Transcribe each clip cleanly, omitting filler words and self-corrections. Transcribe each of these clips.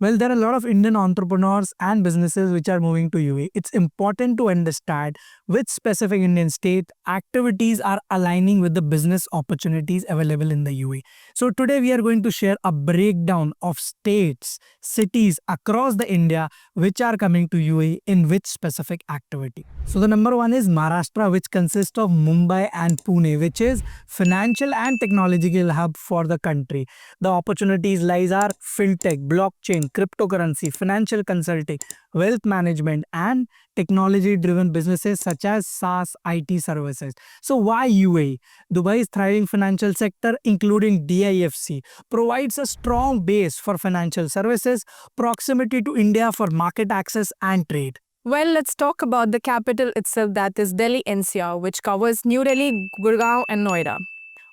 Well, there are a lot of Indian entrepreneurs and businesses which are moving to UAE. It's important to understand which specific Indian state activities are aligning with the business opportunities available in the UAE. So today we are going to share a breakdown of states, cities across the India which are coming to UAE in which specific activity. So the number one is Maharashtra, which consists of Mumbai and Pune, which is financial and technological hub for the country. The opportunities lies are fintech, blockchain, cryptocurrency, financial consulting, wealth management, and technology-driven businesses such as SaaS, IT services. So why UAE? Dubai's thriving financial sector, including DIFC, provides a strong base for financial services, proximity to India for market access and trade. Well, let's talk about the capital itself, that is Delhi NCR, which covers New Delhi, Gurgaon, and Noida.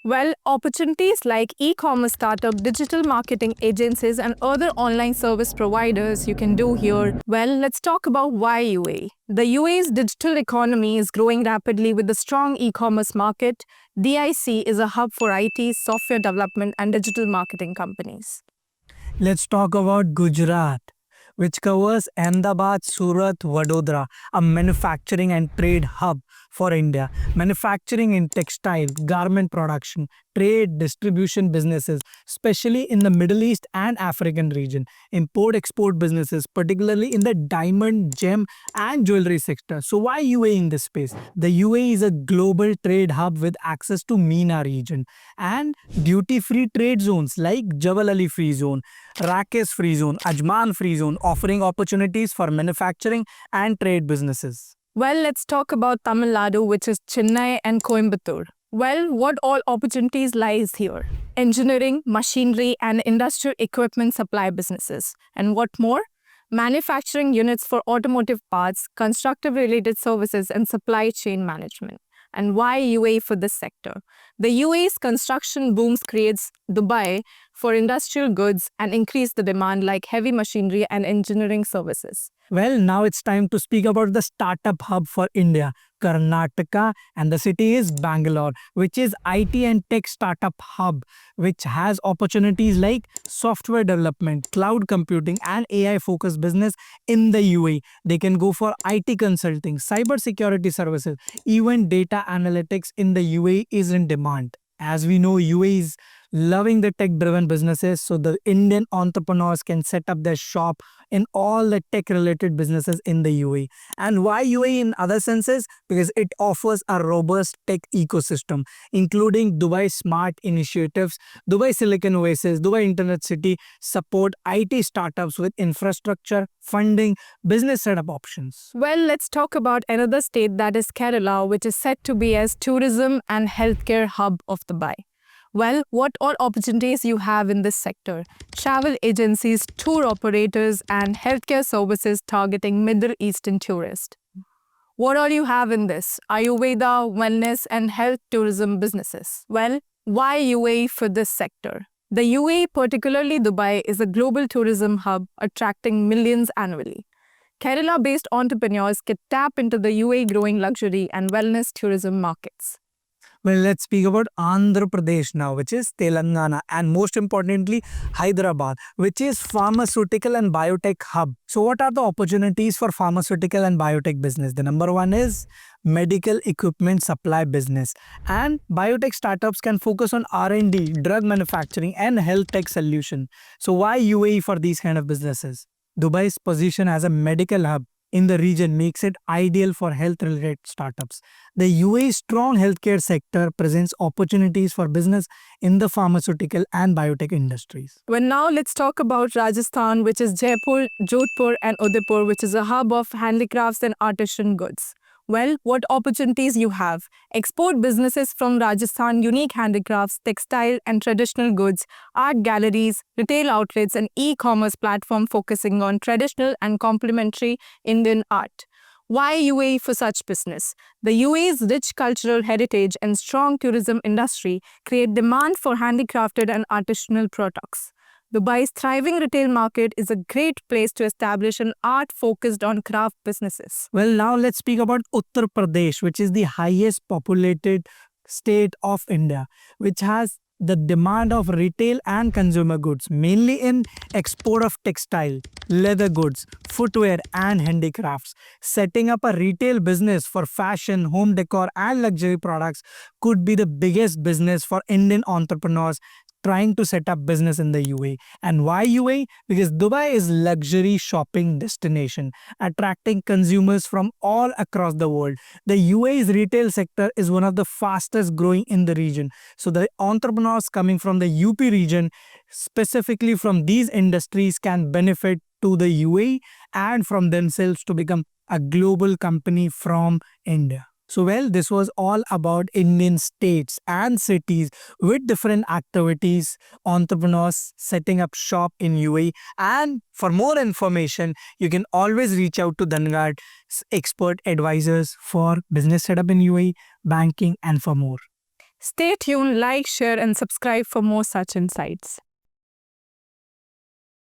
Well, opportunities like e-commerce startup, digital marketing agencies, and other online service providers you can do here. Well, let's talk about why UAE. The UAE's digital economy is growing rapidly with a strong e-commerce market. DIC is a hub for IT, software development, and digital marketing companies. Let's talk about Gujarat, which covers Ahmedabad, Surat, Vadodara, a manufacturing and trade hub for India. Manufacturing in textile, garment production, trade, distribution businesses, especially in the Middle East and African region. Import-export businesses, particularly in the diamond, gem, and jewelry sector. So why UAE in this space? The UAE is a global trade hub with access to MENA region and duty-free trade zones like Jabal Ali Free Zone, Rakesh Free Zone, Ajman Free Zone, offering opportunities for manufacturing and trade businesses. Well, let's talk about Tamil Nadu, which is Chennai and Coimbatore. Well, what all opportunities lies here? Engineering, machinery, and industrial equipment supply businesses. And what more? Manufacturing units for automotive parts, constructive-related services, and supply chain management. And why UAE for this sector? The UAE's construction booms creates Dubai for industrial goods and increase the demand like heavy machinery and engineering services. Well, now it's time to speak about the startup hub for India, Karnataka, and the city is Bangalore, which is IT and tech startup hub, which has opportunities like software development, cloud computing, and AI-focused business in the UAE. They can go for IT consulting, cyber security services, even data analytics in the UAE is in demand. As we know, UAE is loving the tech-driven businesses, so the Indian entrepreneurs can set up their shop in all the tech-related businesses in the UAE. And why UAE in other senses? Because it offers a robust tech ecosystem, including Dubai Smart Initiatives, Dubai Silicon Oasis, Dubai Internet City, support IT startups with infrastructure, funding, business setup options. Well, let's talk about another state, that is Kerala, which is said to be as tourism and healthcare hub of Dubai. Well, what all opportunities you have in this sector? Travel agencies, tour operators, and healthcare services targeting Middle Eastern tourists. What all you have in this? Ayurveda, wellness, and health tourism businesses. Well, why UAE for this sector? The UAE, particularly Dubai, is a global tourism hub attracting millions annually. Kerala-based entrepreneurs can tap into the UAE growing luxury and wellness tourism markets. Well, let's speak about Andhra Pradesh now, which is Telangana, and most importantly, Hyderabad, which is pharmaceutical and biotech hub. So what are the opportunities for pharmaceutical and biotech business? The number one is medical equipment supply business. And biotech startups can focus on R&D, drug manufacturing, and health tech solution. So why UAE for these kind of businesses? Dubai's position as a medical hub in the region makes it ideal for health-related startups. The UAE's strong healthcare sector presents opportunities for business in the pharmaceutical and biotech industries. Well, now let's talk about Rajasthan, which is Jaipur, Jodhpur, and Udaipur, which is a hub of handicrafts and artisan goods. Well, what opportunities you have? Export businesses from Rajasthan, unique handicrafts, textile and traditional goods, art galleries, retail outlets, and e-commerce platform focusing on traditional and complementary Indian art. Why UAE for such business? The UAE's rich cultural heritage and strong tourism industry create demand for handicrafted and artisanal products. Dubai's thriving retail market is a great place to establish an art focused on craft businesses. Well, now let's speak about Uttar Pradesh, which is the highest populated state of India, which has the demand of retail and consumer goods, mainly in export of textile, leather goods, footwear, and handicrafts. Setting up a retail business for fashion, home decor, and luxury products could be the biggest business for Indian entrepreneurs trying to set up business in the UAE. And why UAE? Because Dubai is luxury shopping destination, attracting consumers from all across the world. The UAE's retail sector is one of the fastest growing in the region. So the entrepreneurs coming from the UP region, specifically from these industries, can benefit to the UAE and from themselves to become a global company from India. So, well, this was all about Indian states and cities with different activities, entrepreneurs setting up shop in UAE. And for more information, you can always reach out to DhanGuard expert advisors for business setup in UAE, banking, and for more. Stay tuned, like, share, and subscribe for more such insights.